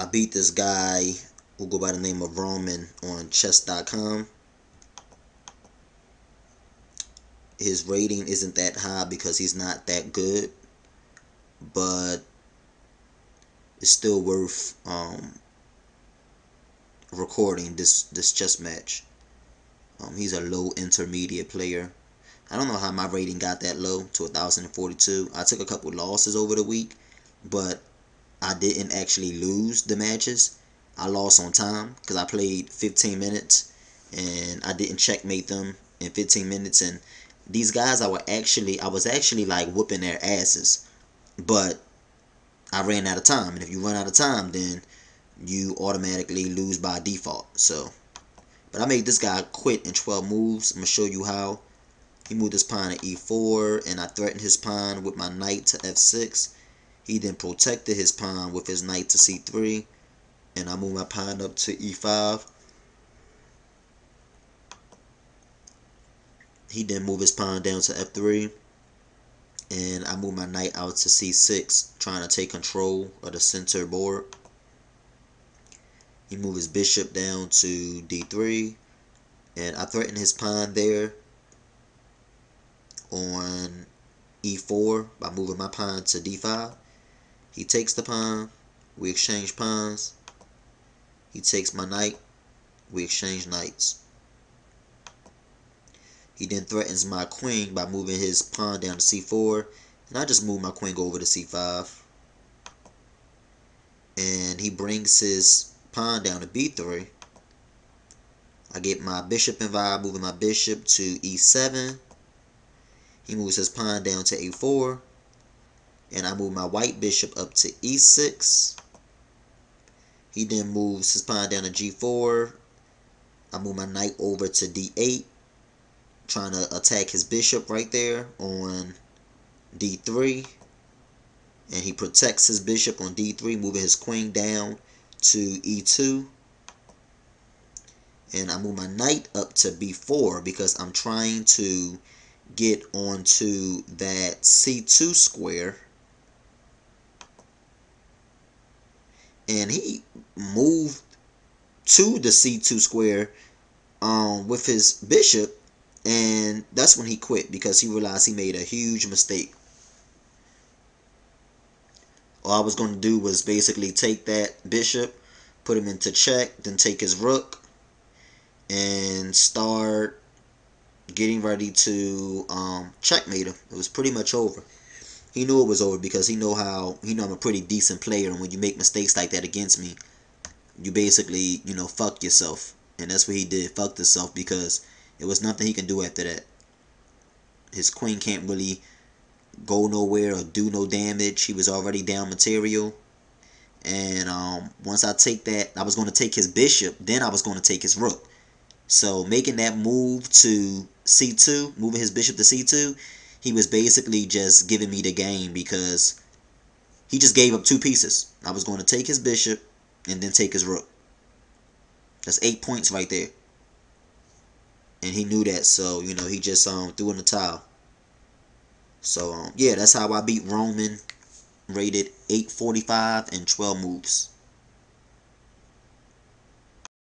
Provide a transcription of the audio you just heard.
I beat this guy who go by the name of Roman on chess.com. His rating isn't that high because he's not that good, but it's still worth recording this chess match. He's a low intermediate player. I don't know how my rating got that low to 1,042. I took a couple losses over the week, but I didn't actually lose the matches. I lost on time because I played 15 minutes and I didn't checkmate them in 15 minutes. And these guys, I was actually like whooping their asses, but I ran out of time. And if you run out of time, then you automatically lose by default. So, but I made this guy quit in 12 moves. I'm gonna show you how. He moved his pawn to e4, and I threatened his pawn with my knight to f6. He then protected his pawn with his knight to c3, and I moved my pawn up to e5. He then moved his pawn down to f3, and I moved my knight out to c6, trying to take control of the center board. He moved his bishop down to d3, and I threatened his pawn there on e4 by moving my pawn to d5. He takes the pawn, we exchange pawns. He takes my knight, we exchange knights. He then threatens my queen by moving his pawn down to c4, and I just move my queen over to c5. And he brings his pawn down to b3. I get my bishop involved, moving my bishop to e7. He moves his pawn down to a4, and I move my white bishop up to e6. He then moves his pawn down to g4. I move my knight over to d8, trying to attack his bishop right there on d3. And he protects his bishop on d3, moving his queen down to e2. And I move my knight up to b4 because I'm trying to get onto that c2 square. And he moved to the c2 square with his bishop, and that's when he quit because he realized he made a huge mistake. All I was going to do was basically take that bishop, put him into check, then take his rook, and start getting ready to checkmate him. It was pretty much over. He knew it was over because he know I'm a pretty decent player, and when you make mistakes like that against me, you basically, fuck yourself. And that's what he did, fucked himself, because there was nothing he can do after that. His queen can't really go nowhere or do no damage. He was already down material. And once I take that, I was going to take his bishop, then I was going to take his rook. So making that move to c2, moving his bishop to c2, he was basically just giving me the game because he just gave up 2 pieces. I was going to take his bishop and then take his rook. That's 8 points right there. And he knew that, so, he just threw in the towel. So, yeah, that's how I beat Roman, rated 845 and 12 moves.